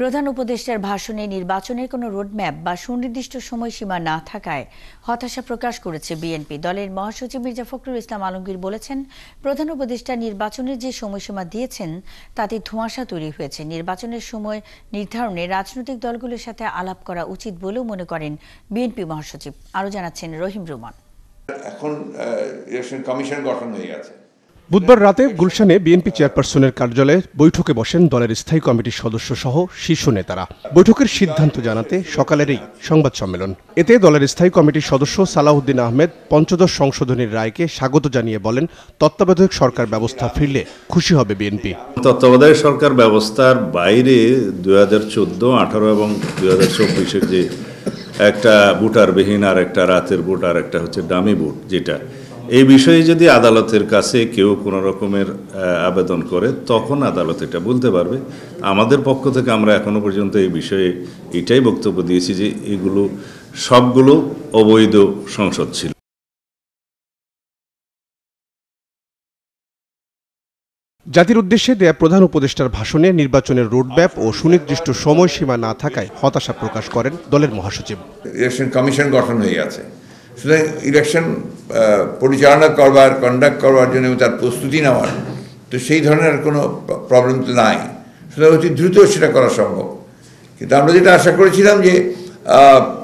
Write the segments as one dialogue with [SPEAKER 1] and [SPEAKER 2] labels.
[SPEAKER 1] প্রধান উপদেষ্টার ভাষণে নির্বাচনের কোনো রোডম্যাপ বা সুনির্দিষ্ট সময়সীমা না থাকায় হতাশা প্রকাশ করেছে বিএনপি। দলের মহাসচিব মির্জা ফখরুল ইসলাম আলমগীর বলেছেন, প্রধান উপদেষ্টা নির্বাচনের যে সময়সীমা দিয়েছেন তাতে ধোঁয়াশা তৈরি হয়েছে। নির্বাচনের সময় নির্ধারণে রাজনৈতিক দলগুলোর সাথে আলাপ করা উচিত বলেও মনে করেন বিএনপি মহাসচিব। আরও জানাচ্ছেন রহিম রুমান।
[SPEAKER 2] এখন ইলেকশন কমিশন গঠন হয়ে গেছে।
[SPEAKER 3] বুধবার রাতে গুলশানে বিএনপি চেয়ারপারসনের কার্যালয়ে বৈঠকে বসেন দলের স্থায়ী কমিটির সদস্য সহ শীর্ষ নেতারা। বৈঠকের সিদ্ধান্ত জানাতে সকালেরই সংবাদ সম্মেলন। এতে দলের স্থায়ী কমিটির সদস্য সালাউদ্দিন আহমেদ পঞ্চদশ সংশোধনীর রায়কে স্বাগত জানিয়ে বলেন, তত্ত্বাবধায়ক সরকার ব্যবস্থা ফিরলে খুশি হবে বিএনপি।
[SPEAKER 4] তত্ত্বাবধায়ক সরকার ব্যবস্থার বাইরে 2014, 18 এবং 2024-এর যে একটা ভোটারবিহীন আর একটা রাতের ভোট আর একটা হচ্ছে ডামি ভোট, যেটা এই বিষয়ে যদি আদালতের কাছে কেউ কোনো রকমের আবেদন করে তখন আদালত এটা বলতে পারবে। আমাদের পক্ষ থেকে আমরা এখনো পর্যন্ত এই বিষয়ে এটাই বক্তব্য দিয়েছি যে এগুলো সবগুলো অবৈধ সংসদ ছিল।
[SPEAKER 3] জাতির উদ্দেশ্যে দেয়া প্রধান উপদেষ্টার ভাষণে নির্বাচনের রোডম্যাপ ও সুনির্দিষ্ট সময়সীমা না থাকায় হতাশা প্রকাশ করেন দলের মহাসচিব।
[SPEAKER 2] ইলেকশন কমিশন গঠন হয়ে গেছে, সুতরাং ইলেকশন পরিচালনা করবার, কন্ডাক্ট করবার জন্য তার প্রস্তুতি নেওয়ার তো সেই ধরনের কোনো প্রবলেম তো নাই। সুতরাং অতি দ্রুত সেটা করা সম্ভব। কিন্তু আমরা যেটা আশা করেছিলাম যে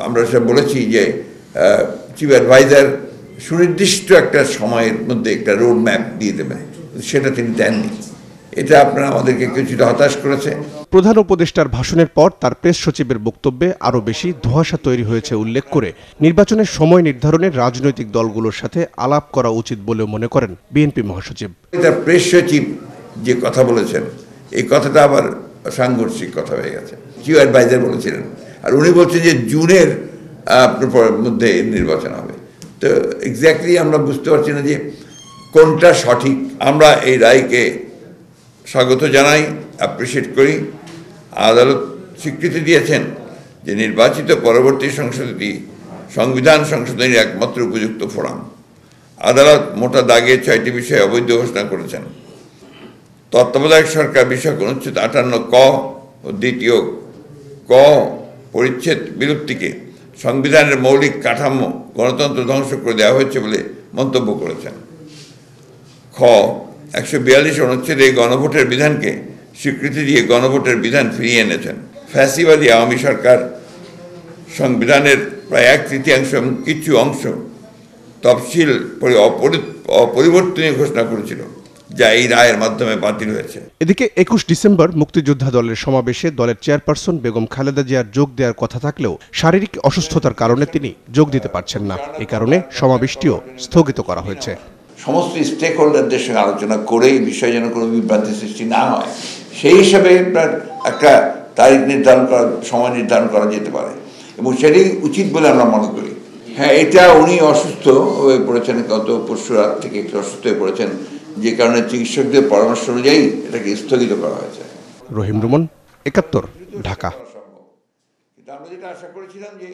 [SPEAKER 2] আমরা সেটা বলেছি যে চিফ অ্যাডভাইজার সুনির্দিষ্ট একটা সময়ের মধ্যে একটা রোড ম্যাপ দিয়ে দেবেন, সেটা তিনি দেননি। এটা আপনারা আমাদেরকে কিছুটা হতাশ করেছে।
[SPEAKER 3] প্রধান উপদেষ্টার ভাষণের পর তার প্রেস সচিবের বক্তব্যে আরও বেশি ধোঁয়াশা তৈরি হয়েছে উল্লেখ করে নির্বাচনের সময় নির্ধারণে রাজনৈতিক দলগুলোর সাথে আলাপ করা উচিত বলেও মনে করেন বিএনপি মহাসচিব।
[SPEAKER 2] তার প্রেস সচিব যে কথা বলেছেন, এই কথাটা আবার সাংঘর্ষিক কথা হয়ে গেছে। চিফ অ্যাডভাইজার বলেছিলেন, আর উনি বলছেন যে জুনের মধ্যে নির্বাচন হবে। তো এক্স্যাক্টলি আমরা বুঝতে পারছি না যে কোনটা সঠিক। আমরা এই রায়কে স্বাগত জানাই, অ্যাপ্রিসিয়েট করি। আদালত স্বীকৃতি দিয়েছেন যে নির্বাচিত পরবর্তী সংসদটি সংবিধান সংশোধনের একমাত্র উপযুক্ত ফোরাম। আদালত মোটা দাগে 6টি বিষয়ে অবৈধ ঘোষণা করেছেন। তত্ত্বাবধায়ক সরকার বিষয়ক অনুচ্ছেদ 58 ক ও দ্বিতীয় ক পরিচ্ছেদ বিলুপ্তিকে সংবিধানের মৌলিক কাঠামো গণতন্ত্র ধ্বংস করে দেওয়া হয়েছে বলে মন্তব্য করেছেন। খ 142 অনুচ্ছেদে গণভোটের বিধানকে স্বীকৃতি দিয়ে গণভোটের বিধান ফিরিয়ে এনেছেন। ফ্যাসিবাদী আওয়ামী সরকার সংবিধানের প্রায় 1/3 কিছু অংশ তফসিল অপরিবর্তনীয় ঘোষণা করেছিল, যা এই রায়ের মাধ্যমে বাতিল হয়েছে।
[SPEAKER 3] এদিকে 21 ডিসেম্বর মুক্তিযোদ্ধা দলের সমাবেশে দলের চেয়ারপারসন বেগম খালেদা জিয়ার যোগ দেওয়ার কথা থাকলেও শারীরিক অসুস্থতার কারণে তিনি যোগ দিতে পারছেন না। এ কারণে সমাবেশটিও স্থগিত করা হয়েছে।
[SPEAKER 2] সমস্ত স্টেক হোল্ডারদের সঙ্গে আলোচনা করে এই বিষয়ে যেন কোনো বিভ্রান্তি সৃষ্টি না হয়, সেই হিসাবে একটা তারিখ নির্ধারণ করা, সময় নির্ধারণ করা যেতে পারে এবং সেটাই উচিত বলে আমরা মনে করি। হ্যাঁ, এটা উনি অসুস্থ হয়ে পড়েছেন, গত পরশু রাত থেকে একটু অসুস্থ হয়ে পড়েছেন, যে কারণে চিকিৎসকদের পরামর্শ অনুযায়ী এটাকে স্থগিত করা হয়েছে।
[SPEAKER 3] রহিম রুমন, 71, ঢাকা।
[SPEAKER 2] কিন্তু আমরা যেটা আশা করেছিলাম যে